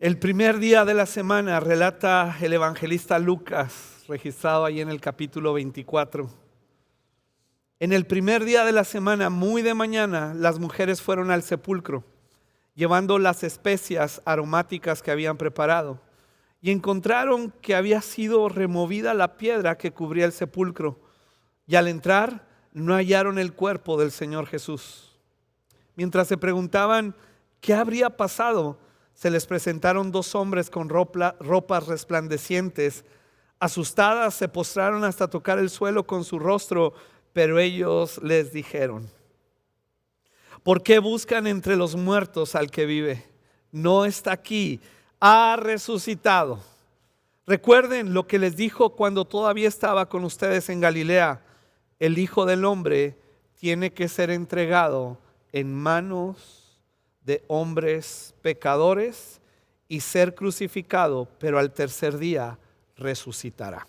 El primer día de la semana relata el evangelista Lucas, registrado ahí en el capítulo 24. En el primer día de la semana, muy de mañana, las mujeres fueron al sepulcro, llevando las especias aromáticas que habían preparado, y encontraron que había sido removida la piedra que cubría el sepulcro, y al entrar no hallaron el cuerpo del Señor Jesús. Mientras se preguntaban qué habría pasado, se les presentaron dos hombres con ropas resplandecientes. Asustadas se postraron hasta tocar el suelo con su rostro, pero ellos les dijeron: ¿por qué buscan entre los muertos al que vive? No está aquí, ha resucitado. Recuerden lo que les dijo cuando todavía estaba con ustedes en Galilea: el Hijo del Hombre tiene que ser entregado en manos de hombres pecadores y ser crucificado, pero al tercer día resucitará.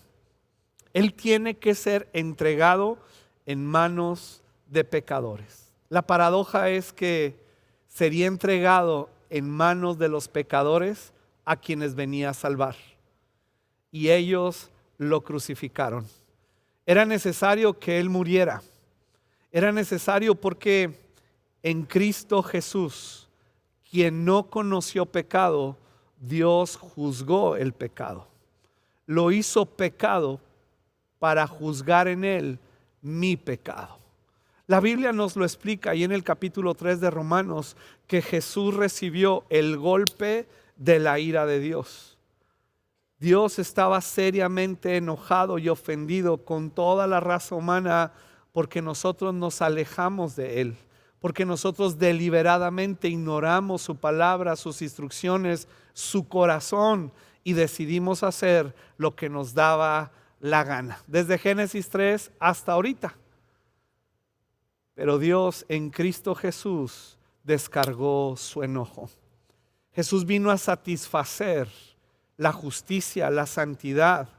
Él tiene que ser entregado en manos de pecadores. La paradoja es que sería entregado en manos de los pecadores a quienes venía a salvar, y ellos lo crucificaron. Era necesario que Él muriera. Era necesario porque en Cristo Jesús, quien no conoció pecado, Dios juzgó el pecado. Lo hizo pecado para juzgar en Él mi pecado. La Biblia nos lo explica ahí en el capítulo 3 de Romanos, que Jesús recibió el golpe de la ira de Dios. Dios estaba seriamente enojado y ofendido con toda la raza humana porque nosotros nos alejamos de Él, porque nosotros deliberadamente ignoramos su palabra, sus instrucciones, su corazón, y decidimos hacer lo que nos daba la gana, desde Génesis 3 hasta ahorita. Pero Dios en Cristo Jesús descargó su enojo. Jesús vino a satisfacer la justicia, la santidad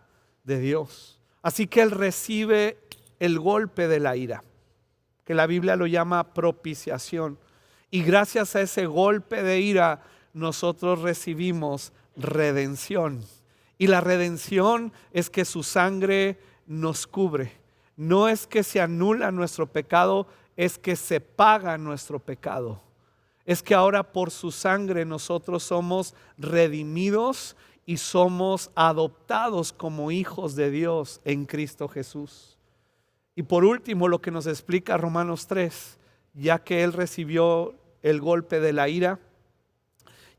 de Dios. Así que Él recibe el golpe de la ira, que la Biblia lo llama propiciación. Y gracias a ese golpe de ira, nosotros recibimos redención. Y la redención es que su sangre nos cubre. No es que se anula nuestro pecado, es que se paga nuestro pecado. Es que ahora por su sangre nosotros somos redimidos y somos adoptados como hijos de Dios en Cristo Jesús. Y por último, lo que nos explica Romanos 3, ya que Él recibió el golpe de la ira,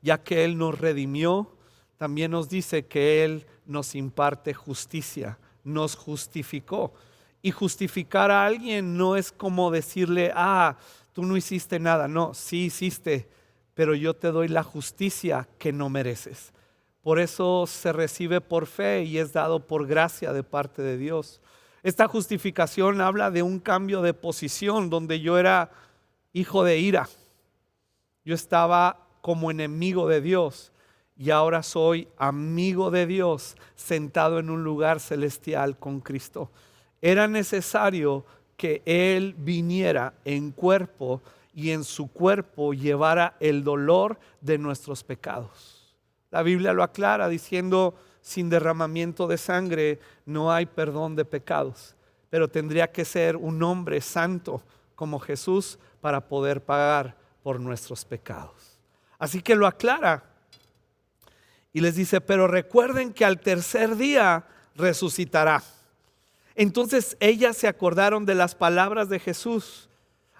ya que Él nos redimió, también nos dice que Él nos imparte justicia, nos justificó. Y justificar a alguien no es como decirle: tú no hiciste nada. No, sí hiciste, pero yo te doy la justicia que no mereces. Por eso se recibe por fe y es dado por gracia de parte de Dios. Esta justificación habla de un cambio de posición donde yo era hijo de ira. Yo estaba como enemigo de Dios y ahora soy amigo de Dios, sentado en un lugar celestial con Cristo. Era necesario que Él viniera en cuerpo y en su cuerpo llevara el dolor de nuestros pecados. La Biblia lo aclara diciendo: sin derramamiento de sangre no hay perdón de pecados. Pero tendría que ser un hombre santo como Jesús para poder pagar por nuestros pecados. Así que lo aclara y les dice: pero recuerden que al tercer día resucitará. Entonces ellas se acordaron de las palabras de Jesús.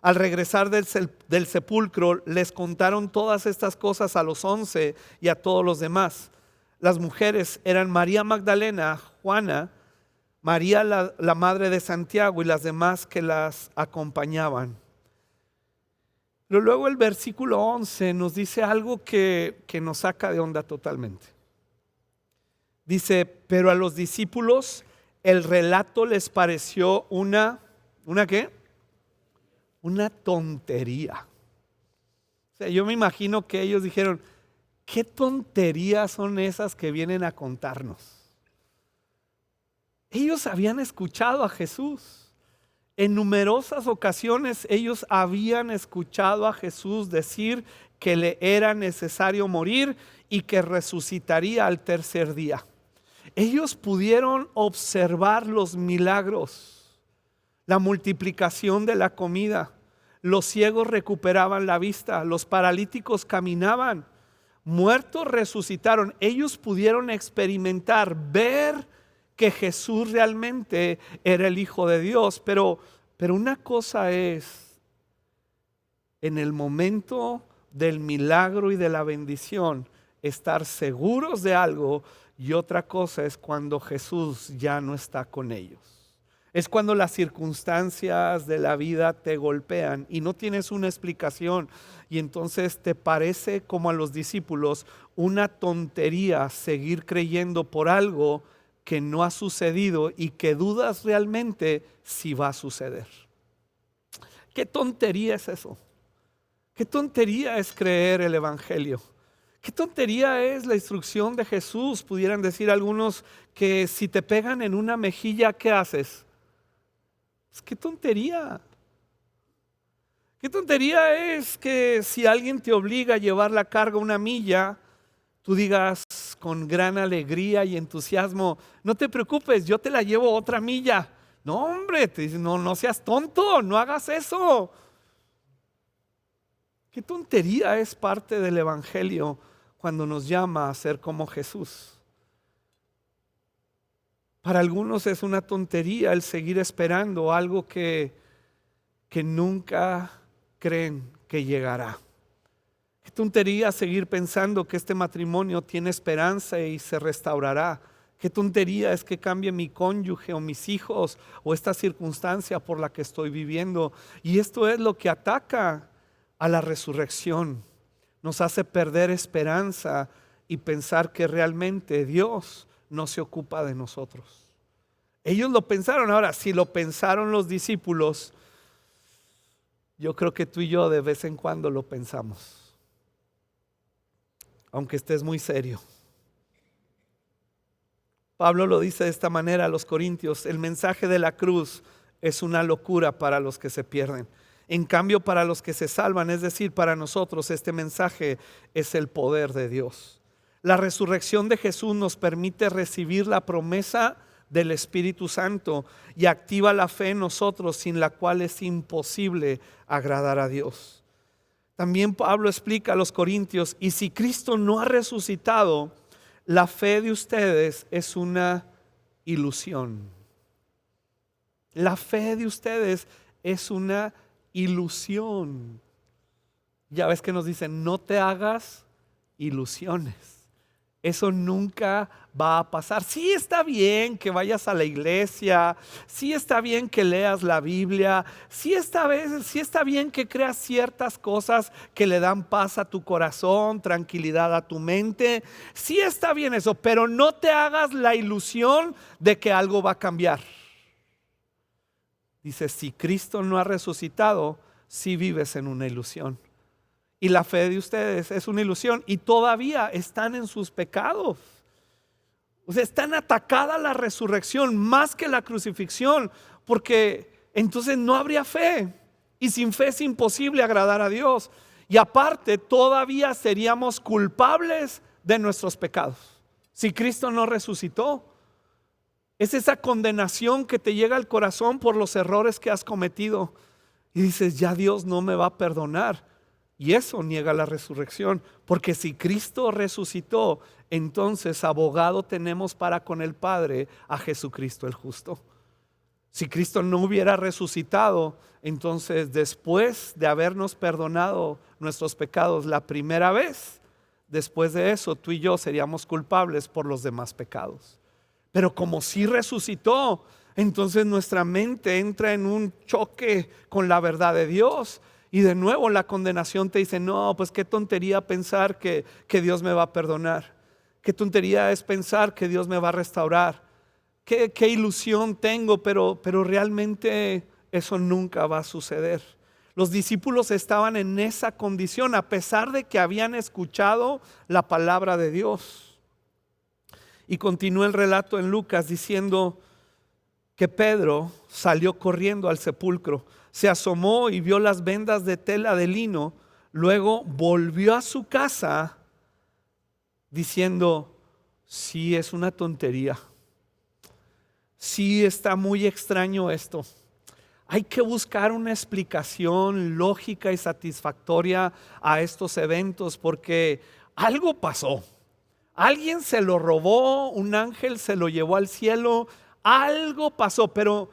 Al regresar del sepulcro, les contaron todas estas cosas a los 11 y a todos los demás. Las mujeres eran María Magdalena, Juana, María la madre de Santiago y las demás que las acompañaban. Pero luego el versículo 11 nos dice algo que nos saca de onda totalmente. Dice: pero a los discípulos el relato les pareció ¿una qué? Una tontería. O sea, yo me imagino que ellos dijeron: ¿qué tonterías son esas que vienen a contarnos? Ellos habían escuchado a Jesús. En numerosas ocasiones ellos habían escuchado a Jesús decir que le era necesario morir y que resucitaría al tercer día. Ellos pudieron observar los milagros, la multiplicación de la comida. Los ciegos recuperaban la vista, los paralíticos caminaban, muertos resucitaron. Ellos pudieron experimentar, ver que Jesús realmente era el Hijo de Dios. Pero una cosa es en el momento del milagro y de la bendición estar seguros de algo, y otra cosa es cuando Jesús ya no está con ellos. Es cuando las circunstancias de la vida te golpean y no tienes una explicación, y entonces te parece, como a los discípulos, una tontería seguir creyendo por algo que no ha sucedido y que dudas realmente si va a suceder. ¿Qué tontería es eso? ¿Qué tontería es creer el evangelio? ¿Qué tontería es la instrucción de Jesús? Pudieran decir algunos que si te pegan en una mejilla, ¿qué haces? ¡Qué tontería! ¿Qué tontería es que si alguien te obliga a llevar la carga una milla, tú digas con gran alegría y entusiasmo: no te preocupes, yo te la llevo otra milla? No, hombre, te dicen: no seas tonto, no hagas eso. ¿Qué tontería es parte del evangelio cuando nos llama a ser como Jesús? Para algunos es una tontería el seguir esperando algo que nunca creen que llegará. Qué tontería seguir pensando que este matrimonio tiene esperanza y se restaurará. Qué tontería es que cambie mi cónyuge o mis hijos o esta circunstancia por la que estoy viviendo. Y esto es lo que ataca a la resurrección. Nos hace perder esperanza y pensar que realmente Dios no se ocupa de nosotros. Ellos lo pensaron. Ahora, si lo pensaron los discípulos, yo creo que tú y yo de vez en cuando lo pensamos, aunque estés muy serio. Pablo lo dice de esta manera a los corintios: el mensaje de la cruz es una locura para los que se pierden. En cambio, para los que se salvan, es decir, para nosotros, este mensaje es el poder de Dios. La resurrección de Jesús nos permite recibir la promesa del Espíritu Santo y activa la fe en nosotros, sin la cual es imposible agradar a Dios. También Pablo explica a los corintios: y si Cristo no ha resucitado, la fe de ustedes es una ilusión. La fe de ustedes es una ilusión. Ya ves que nos dicen: no te hagas ilusiones. Eso nunca va a pasar. Sí está bien que vayas a la iglesia, sí está bien que leas la Biblia, sí está bien que creas ciertas cosas que le dan paz a tu corazón, tranquilidad a tu mente. Sí está bien eso, pero no te hagas la ilusión de que algo va a cambiar. Dice: si Cristo no ha resucitado, sí vives en una ilusión. Y la fe de ustedes es una ilusión y todavía están en sus pecados. O sea, están atacada la resurrección más que la crucifixión, porque entonces no habría fe. Y sin fe es imposible agradar a Dios. Y aparte, todavía seríamos culpables de nuestros pecados si Cristo no resucitó. Es esa condenación que te llega al corazón por los errores que has cometido. Y dices: ya Dios no me va a perdonar. Y eso niega la resurrección, porque si Cristo resucitó, entonces abogado tenemos para con el Padre a Jesucristo el justo. Si Cristo no hubiera resucitado, entonces después de habernos perdonado nuestros pecados la primera vez, después de eso tú y yo seríamos culpables por los demás pecados. Pero como sí resucitó, entonces nuestra mente entra en un choque con la verdad de Dios. Y de nuevo la condenación te dice: no, pues qué tontería pensar que Dios me va a perdonar. Qué tontería es pensar que Dios me va a restaurar. Qué ilusión tengo, pero realmente eso nunca va a suceder. Los discípulos estaban en esa condición a pesar de que habían escuchado la palabra de Dios. Y continúa el relato en Lucas diciendo que Pedro salió corriendo al sepulcro, se asomó y vio las vendas de tela de lino, luego volvió a su casa diciendo, sí es una tontería, sí está muy extraño esto. Hay que buscar una explicación lógica y satisfactoria a estos eventos porque algo pasó. Alguien se lo robó, un ángel se lo llevó al cielo, algo pasó, pero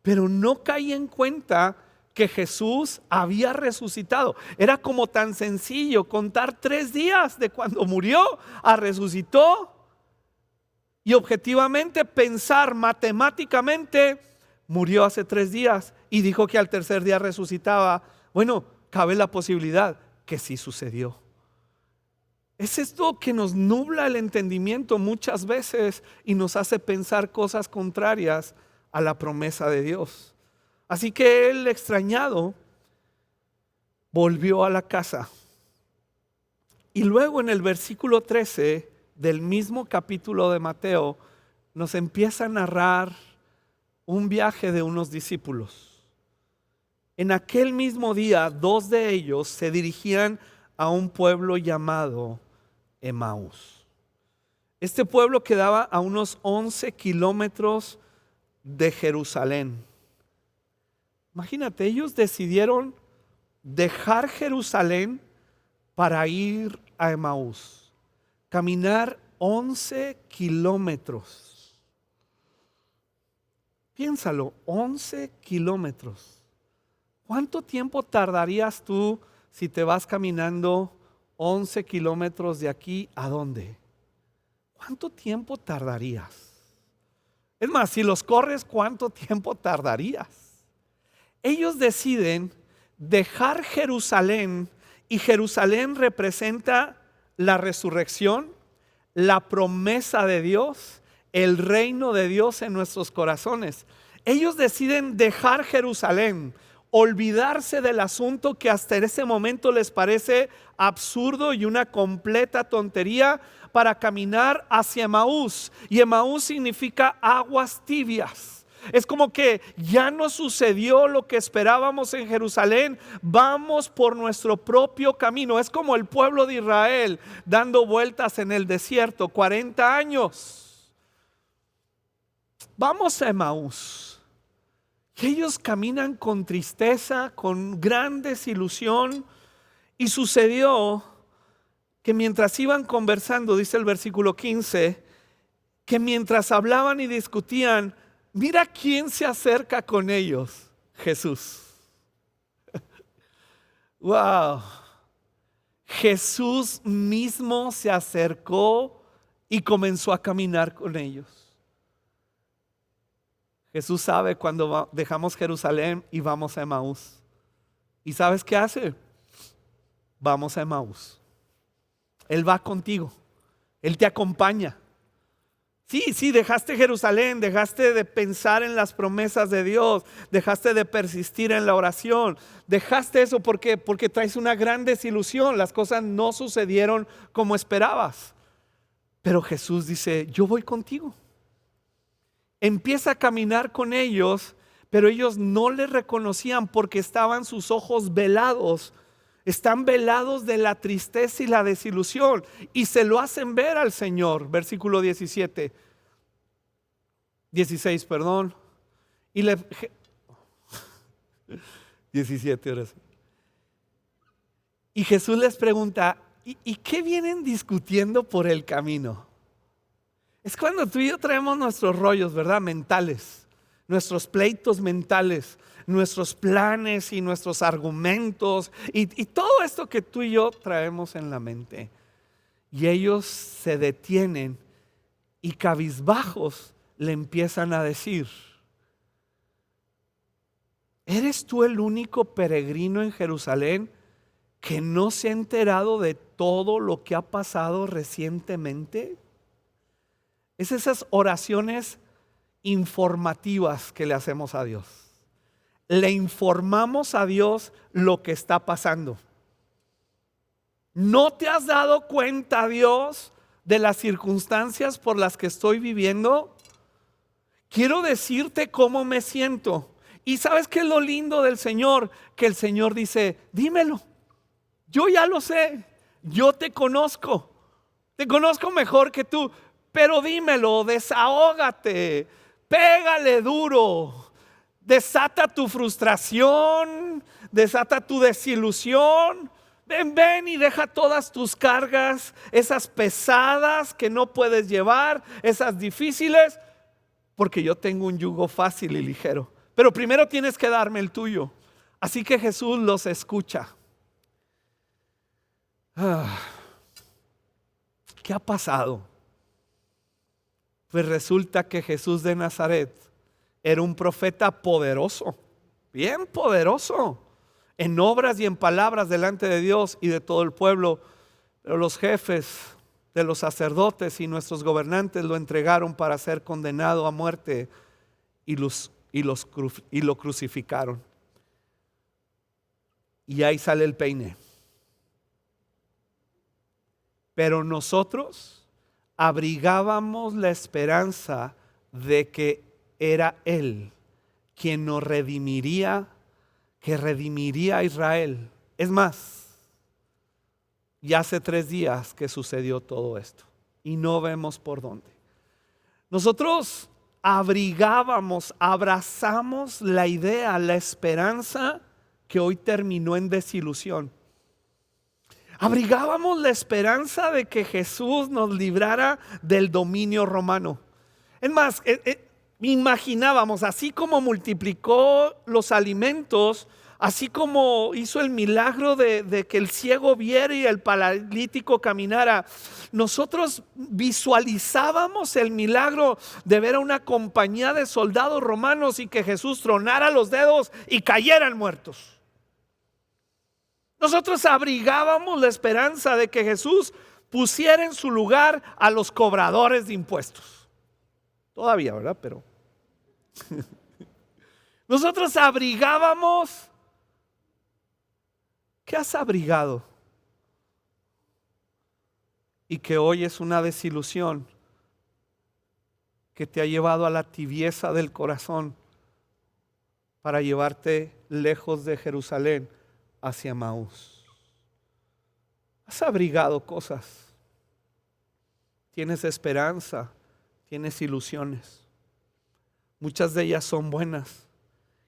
no caí en cuenta que Jesús había resucitado. Era como tan sencillo contar 3 días de cuando murió a resucitó y objetivamente pensar matemáticamente, murió hace 3 días y dijo que al tercer día resucitaba. Bueno, cabe la posibilidad que sí sucedió. Es esto que nos nubla el entendimiento muchas veces y nos hace pensar cosas contrarias a la promesa de Dios. Así que él, extrañado, volvió a la casa. Y luego en el versículo 13 del mismo capítulo de Mateo nos empieza a narrar un viaje de unos discípulos. En aquel mismo día, 2 de ellos se dirigían a un pueblo llamado Emaús. Este pueblo quedaba a unos 11 kilómetros de Jerusalén. Imagínate, ellos decidieron dejar Jerusalén para ir a Emaús, caminar 11 kilómetros. Piénsalo, 11 kilómetros. ¿Cuánto tiempo tardarías tú si te vas caminando 11 kilómetros de aquí a dónde? ¿Cuánto tiempo tardarías? Es más, si los corres, ¿cuánto tiempo tardarías? Ellos deciden dejar Jerusalén, y Jerusalén representa la resurrección, la promesa de Dios, el reino de Dios en nuestros corazones. Ellos deciden dejar Jerusalén, olvidarse del asunto que hasta ese momento les parece absurdo y una completa tontería, para caminar hacia Emaús. Y Emaús significa aguas tibias. Es como que ya no sucedió lo que esperábamos en Jerusalén, vamos por nuestro propio camino. Es como el pueblo de Israel dando vueltas en el desierto 40 años. Vamos a Emaús. Y ellos caminan con tristeza, con gran desilusión. Y sucedió que mientras iban conversando, dice el versículo 15, que mientras hablaban y discutían, mira quién se acerca con ellos: Jesús. Wow. Jesús mismo se acercó y comenzó a caminar con ellos. Jesús sabe cuando dejamos Jerusalén y vamos a Emaús. ¿Y sabes qué hace? Vamos a Emaús. Él va contigo, Él te acompaña. Sí, dejaste Jerusalén, dejaste de pensar en las promesas de Dios, dejaste de persistir en la oración, dejaste eso porque traes una gran desilusión, las cosas no sucedieron como esperabas. Pero Jesús dice, yo voy contigo. Empieza a caminar con ellos, pero ellos no le reconocían porque estaban sus ojos velados. Están velados de la tristeza y la desilusión, y se lo hacen ver al Señor. Versículo 16, perdón. Y 17 horas. Y Jesús les pregunta, ¿y qué vienen discutiendo por el camino? Es cuando tú y yo traemos nuestros rollos, ¿verdad? Mentales, nuestros pleitos mentales, nuestros planes y nuestros argumentos y todo esto que tú y yo traemos en la mente. Y ellos se detienen y cabizbajos le empiezan a decir, ¿eres tú el único peregrino en Jerusalén que no se ha enterado de todo lo que ha pasado recientemente? Es esas oraciones informativas que le hacemos a Dios. Le informamos a Dios lo que está pasando. ¿No te has dado cuenta, Dios, de las circunstancias por las que estoy viviendo? Quiero decirte cómo me siento. ¿Y sabes qué es lo lindo del Señor? Que el Señor dice, dímelo. Yo ya lo sé. Yo te conozco. Te conozco mejor que tú, pero dímelo, desahógate, pégale duro, desata tu frustración, desata tu desilusión. Ven y deja todas tus cargas, esas pesadas que no puedes llevar, esas difíciles, porque yo tengo un yugo fácil y ligero. Pero primero tienes que darme el tuyo. Así que Jesús los escucha. ¿Qué ha pasado? Pues resulta que Jesús de Nazaret era un profeta poderoso, bien poderoso, en obras y en palabras delante de Dios y de todo el pueblo. Pero los jefes de los sacerdotes y nuestros gobernantes lo entregaron para ser condenado a muerte y lo crucificaron. Y ahí sale el peine. Pero nosotros abrigábamos la esperanza de que era Él quien nos redimiría, que redimiría a Israel. Es más, ya hace 3 días que sucedió todo esto y no vemos por dónde. Nosotros abrigábamos, abrazamos la idea, la esperanza que hoy terminó en desilusión. Abrigábamos la esperanza de que Jesús nos librara del dominio romano. Es más, imaginábamos, así como multiplicó los alimentos, así como hizo el milagro de que el ciego viera y el paralítico caminara, nosotros visualizábamos el milagro de ver a una compañía de soldados romanos y que Jesús tronara los dedos y cayeran muertos. Nosotros abrigábamos la esperanza de que Jesús pusiera en su lugar a los cobradores de impuestos. Todavía, ¿verdad? Pero nosotros abrigábamos. ¿Qué has abrigado? Y que hoy es una desilusión que te ha llevado a la tibieza del corazón para llevarte lejos de Jerusalén hacia Maús. Has abrigado cosas. Tienes esperanza, tienes ilusiones. Muchas de ellas son buenas.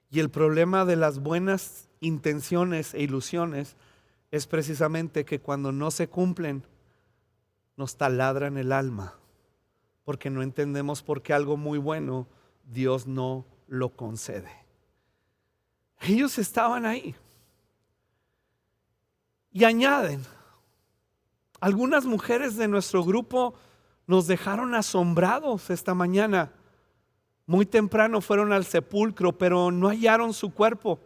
Y el problema de las buenas intenciones e ilusiones es precisamente que cuando no se cumplen, nos taladran el alma, porque no entendemos por qué algo muy bueno Dios no lo concede. Ellos estaban ahí. Y añaden, algunas mujeres de nuestro grupo nos dejaron asombrados esta mañana. Muy temprano fueron al sepulcro, pero no hallaron su cuerpo.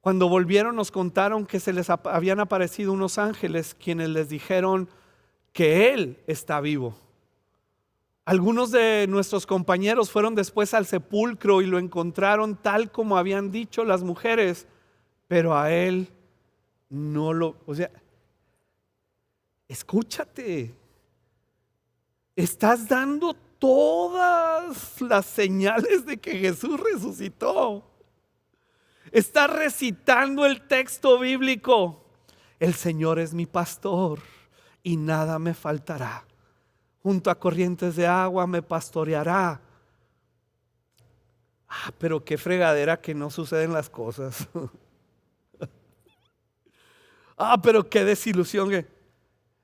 Cuando volvieron nos contaron que se les habían aparecido unos ángeles quienes les dijeron que Él está vivo. Algunos de nuestros compañeros fueron después al sepulcro y lo encontraron tal como habían dicho las mujeres, pero a Él no lo, escúchate, estás dando todas las señales de que Jesús resucitó. Estás recitando el texto bíblico. El Señor es mi pastor y nada me faltará. Junto a corrientes de agua me pastoreará. Pero qué fregadera que no suceden las cosas. Pero qué desilusión.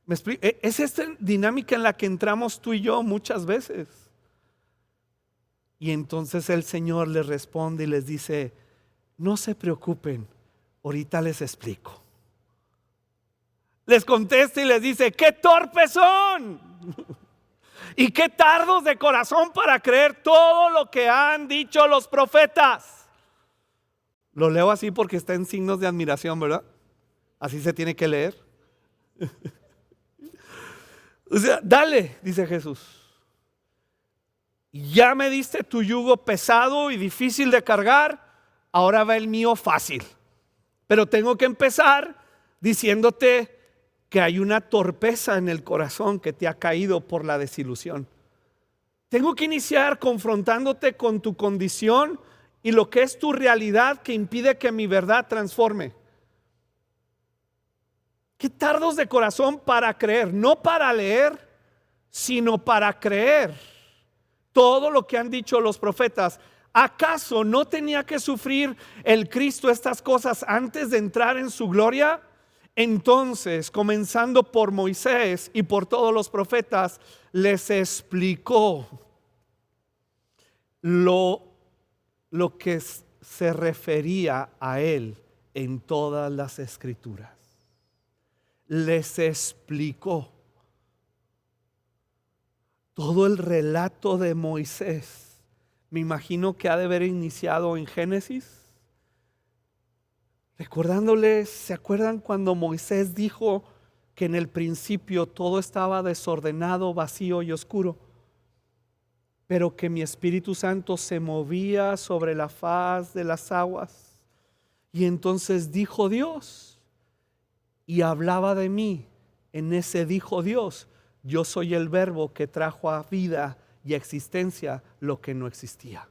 ¿Me explico? Es esta dinámica en la que entramos tú y yo muchas veces. Y entonces el Señor les responde y les dice: no se preocupen, ahorita les explico. Les contesta y les dice: qué torpes son y qué tardos de corazón para creer todo lo que han dicho los profetas. Lo leo así porque está en signos de admiración, ¿verdad? Así se tiene que leer. Dale, dice Jesús. Ya me diste tu yugo pesado y difícil de cargar, ahora va el mío fácil. Pero tengo que empezar diciéndote que hay una torpeza en el corazón que te ha caído por la desilusión. Tengo que iniciar confrontándote con tu condición y lo que es tu realidad que impide que mi verdad transforme. Qué tardos de corazón para creer, no para leer, sino para creer todo lo que han dicho los profetas. ¿Acaso no tenía que sufrir el Cristo estas cosas antes de entrar en su gloria? Entonces, comenzando por Moisés y por todos los profetas, les explicó lo que se refería a él en todas las escrituras. Les explicó todo el relato de Moisés. Me imagino que ha de haber iniciado en Génesis, recordándoles, ¿se acuerdan cuando Moisés dijo que en el principio todo estaba desordenado, vacío y oscuro, pero que mi Espíritu Santo se movía sobre la faz de las aguas? Y entonces dijo Dios, y hablaba de mí. En ese dijo Dios, yo soy el verbo que trajo a vida y a existencia lo que no existía.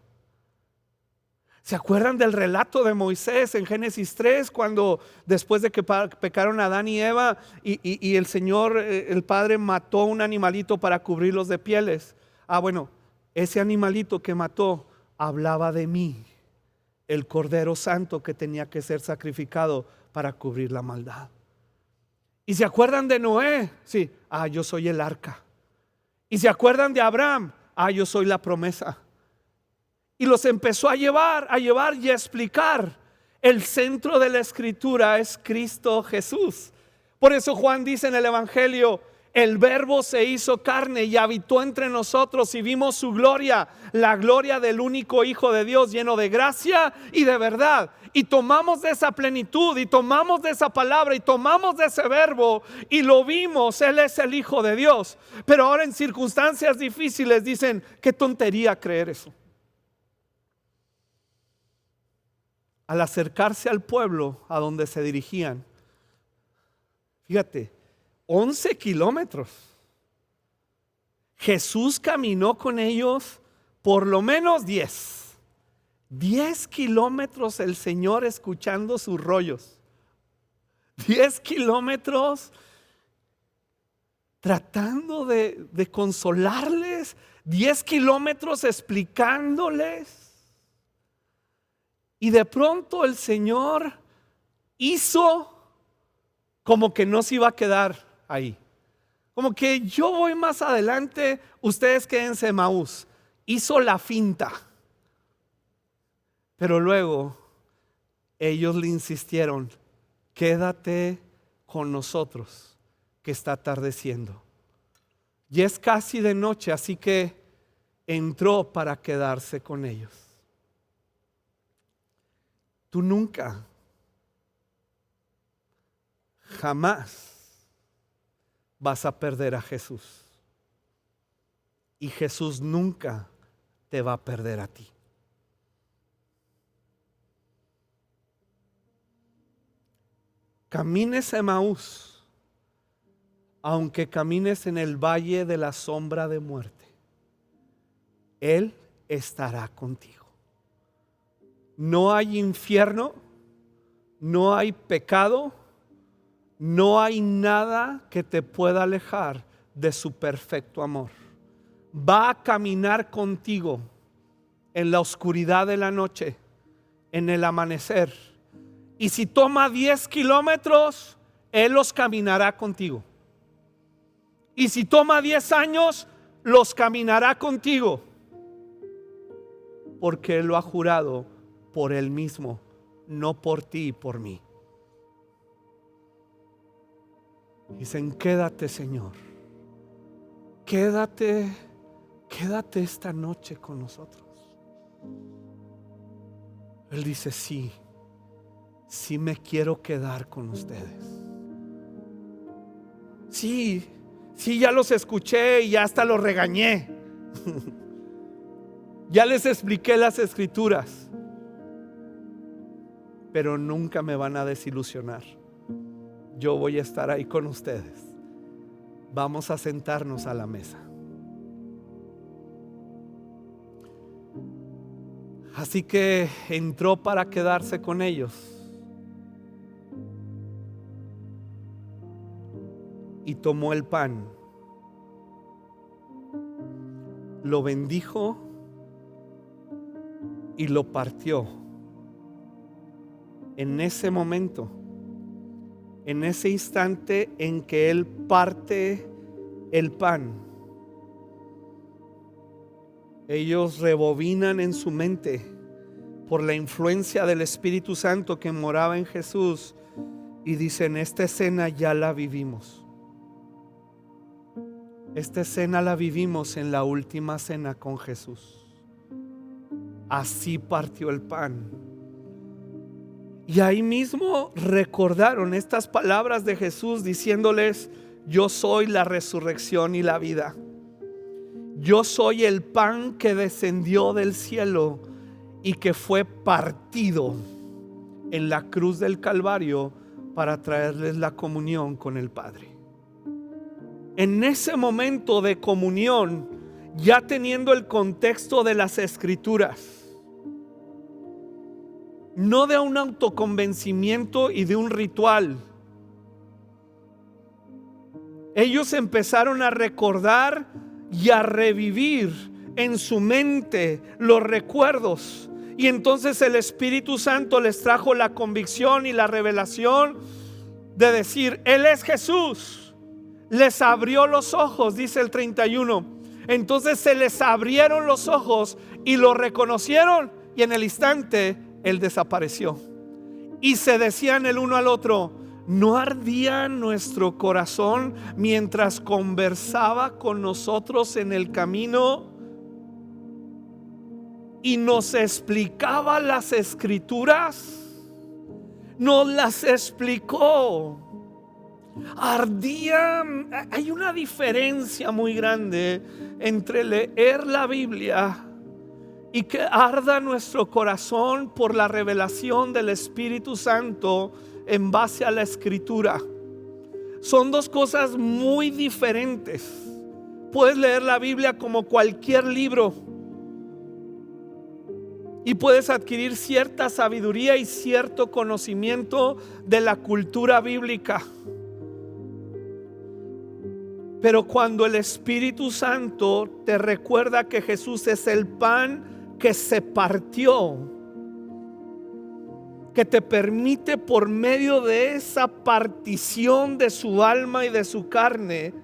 ¿Se acuerdan del relato de Moisés en Génesis 3, cuando después de que pecaron Adán y Eva y el Señor, el Padre, mató un animalito para cubrirlos de pieles? Bueno, ese animalito que mató hablaba de mí, el Cordero Santo que tenía que ser sacrificado para cubrir la maldad. ¿Y se acuerdan de Noé? Sí, yo soy el arca. ¿Y se acuerdan de Abraham? Yo soy la promesa. Y los empezó a llevar y a explicar. El centro de la escritura es Cristo Jesús. Por eso Juan dice en el Evangelio, el Verbo se hizo carne y habitó entre nosotros y vimos su gloria, la gloria del único Hijo de Dios, lleno de gracia y de verdad. Y tomamos de esa plenitud y tomamos de esa palabra y tomamos de ese verbo y lo vimos. Él es el Hijo de Dios. Pero ahora en circunstancias difíciles dicen, qué tontería creer eso. Al acercarse al pueblo a donde se dirigían, fíjate, 11 kilómetros. Jesús caminó con ellos por lo menos 10 kilómetros el Señor escuchando sus rollos. 10 kilómetros tratando de consolarles. 10 kilómetros explicándoles. Y de pronto el Señor hizo como que no se iba a quedar ahí. Como que yo voy más adelante, ustedes quédense en Emaús. Hizo la finta. Pero luego ellos le insistieron, quédate con nosotros, que está atardeciendo. Y es casi de noche, así que entró para quedarse con ellos. Tú nunca, jamás vas a perder a Jesús. Y Jesús nunca te va a perder a ti. Camines a Emaús, aunque camines en el valle de la sombra de muerte, Él estará contigo. No hay infierno, no hay pecado, no hay nada que te pueda alejar de su perfecto amor. Va a caminar contigo en la oscuridad de la noche, en el amanecer. Y si toma 10 kilómetros, Él los caminará contigo. Y si toma 10 años, los caminará contigo. Porque Él lo ha jurado por Él mismo, no por ti y por mí. Dicen, quédate, Señor. Quédate esta noche con nosotros. Él dice, sí me quiero quedar con ustedes. Sí, ya los escuché y ya hasta los regañé. Ya les expliqué las escrituras. Pero nunca me van a desilusionar. Yo voy a estar ahí con ustedes. Vamos a sentarnos a la mesa. Así que entró para quedarse con ellos. y tomó el pan, lo bendijo y lo partió. En ese momento, en ese instante en que Él parte el pan, ellos rebobinan en su mente, por la influencia del Espíritu Santo que moraba en Jesús, y dicen: esta escena ya la vivimos. Esta escena la vivimos en la última cena con Jesús. Así partió el pan. Y ahí mismo recordaron estas palabras de Jesús diciéndoles: yo soy la resurrección y la vida. Yo soy el pan que descendió del cielo y que fue partido en la cruz del Calvario para traerles la comunión con el Padre. En ese momento de comunión, ya teniendo el contexto de las Escrituras, no de un autoconvencimiento y de un ritual, ellos empezaron a recordar y a revivir en su mente los recuerdos. Y entonces el Espíritu Santo les trajo la convicción y la revelación de decir: Él es Jesús. Les abrió los ojos, dice el 31. Entonces se les abrieron los ojos y lo reconocieron, y en el instante Él desapareció. Y se decían el uno al otro: ¿no ardía nuestro corazón mientras conversaba con nosotros en el camino y nos explicaba las Escrituras? Nos las explicó. Ardía. Hay una diferencia muy grande entre leer la Biblia y que arda nuestro corazón por la revelación del Espíritu Santo en base a la Escritura. Son dos cosas muy diferentes. Puedes leer la Biblia como cualquier libro y puedes adquirir cierta sabiduría y cierto conocimiento de la cultura bíblica. Pero cuando el Espíritu Santo te recuerda que Jesús es el pan que se partió, que te permite por medio de esa partición de su alma y de su carne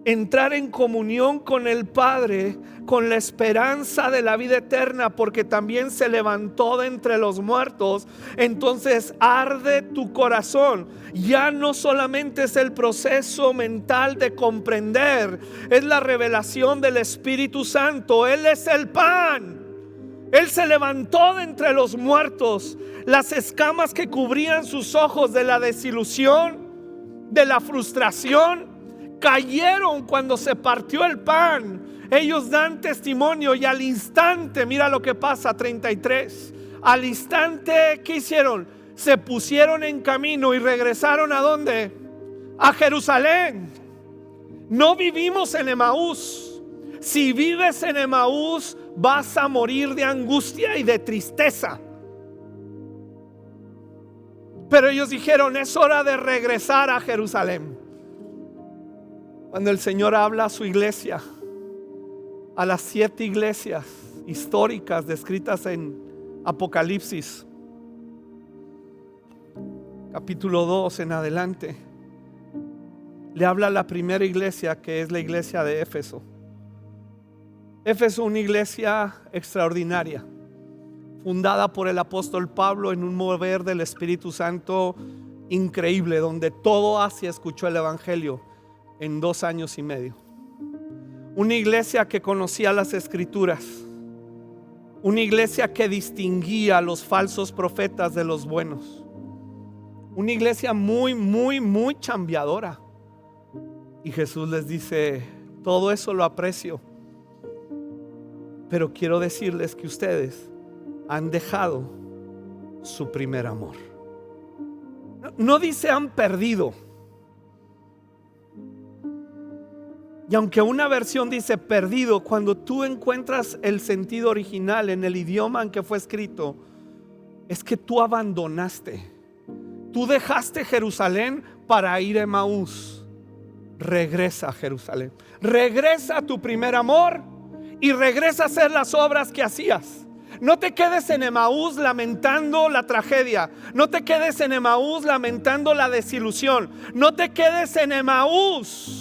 entrar en comunión con el Padre, con la esperanza de la vida eterna, porque también se levantó de entre los muertos. Entonces arde tu corazón. Ya no solamente es el proceso mental de comprender, es la revelación del Espíritu Santo. Él es el pan. Él se levantó de entre los muertos. Las escamas que cubrían sus ojos de la desilusión, de la frustración, cayeron cuando se partió el pan. Ellos dan testimonio y al instante, mira lo que pasa, 33. Al instante, ¿qué hicieron? Se pusieron en camino y regresaron ¿a dónde? A Jerusalén. No vivimos en Emaús. Si vives en Emaús, vas a morir de angustia y de tristeza. Pero ellos dijeron: es hora de regresar a Jerusalén. Cuando el Señor habla a su iglesia, a las 7 iglesias históricas descritas en Apocalipsis, capítulo 2 en adelante, le habla a la primera iglesia, que es la iglesia de Éfeso. Éfeso, una iglesia extraordinaria, fundada por el apóstol Pablo en un mover del Espíritu Santo increíble, donde todo Asia escuchó el evangelio en 2 años y medio. Una iglesia que conocía las Escrituras, una iglesia que distinguía a los falsos profetas de los buenos, una iglesia muy chambeadora. Y Jesús les dice: todo eso lo aprecio, pero quiero decirles que ustedes han dejado su primer amor. No dice han perdido. Y aunque una versión dice perdido, cuando tú encuentras el sentido original en el idioma en que fue escrito, es que tú abandonaste. Tú dejaste Jerusalén para ir a Emaús. regresa a Jerusalén. Regresa a tu primer amor y regresa a hacer las obras que hacías. No te quedes en Emaús lamentando la tragedia. No te quedes en Emaús lamentando la desilusión. No te quedes en Emaús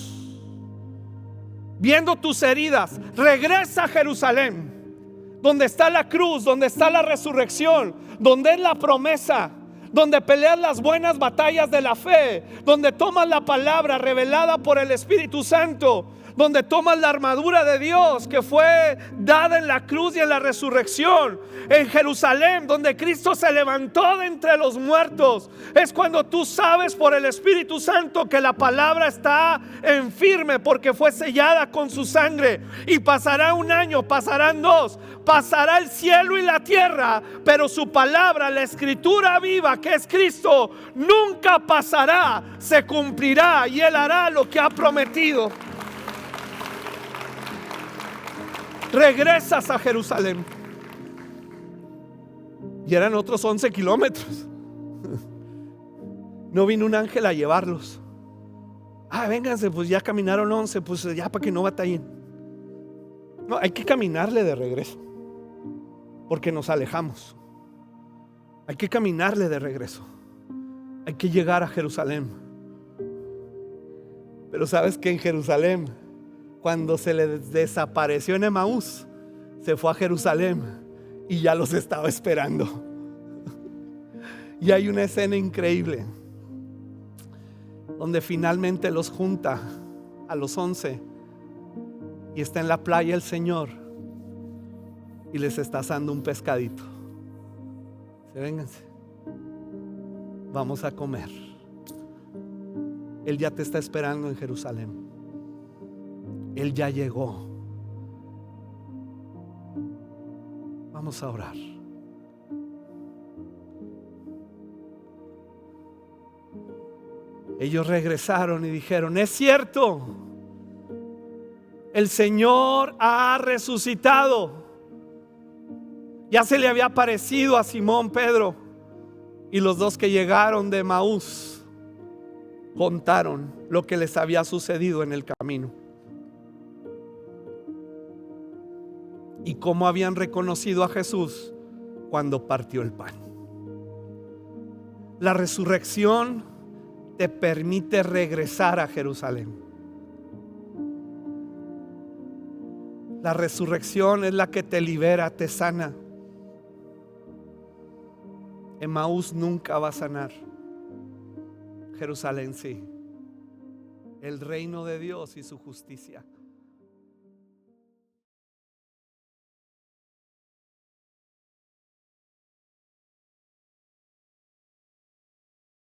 viendo tus heridas. Regresa a Jerusalén, donde está la cruz, donde está la resurrección, donde es la promesa, donde peleas las buenas batallas de la fe, donde tomas la palabra revelada por el Espíritu Santo, donde tomas la armadura de Dios que fue dada en la cruz y en la resurrección. En Jerusalén, donde Cristo se levantó de entre los muertos, es cuando tú sabes por el Espíritu Santo que la palabra está en firme, porque fue sellada con su sangre. Y pasará un año, pasarán dos, pasará el cielo y la tierra, pero su palabra, la escritura viva que es Cristo, nunca pasará. Se cumplirá y Él hará lo que ha prometido. Regresas a Jerusalén. Y eran otros 11 kilómetros. No vino un ángel a llevarlos. Vénganse, pues ya caminaron 11, pues ya para que no batallen. No, hay que caminarle de regreso, porque nos alejamos. Hay que caminarle de regreso. Hay que llegar a Jerusalén. Pero sabes que en Jerusalén, cuando se le desapareció en Emaús, se fue a Jerusalén y ya los estaba esperando. Y hay una escena increíble donde finalmente los junta a los 11 y está en la playa el Señor y les está asando un pescadito. Vénganse, vamos a comer. Él ya te está esperando en Jerusalén. Él ya llegó. Vamos a orar. Ellos regresaron y dijeron: es cierto, el Señor ha resucitado. Ya se le había aparecido a Simón Pedro. Y los dos que llegaron de Emaús contaron lo que les había sucedido en el camino y cómo habían reconocido a Jesús cuando partió el pan. La resurrección te permite regresar a Jerusalén. La resurrección es la que te libera, te sana. Emaús nunca va a sanar. Jerusalén sí. El reino de Dios y su justicia.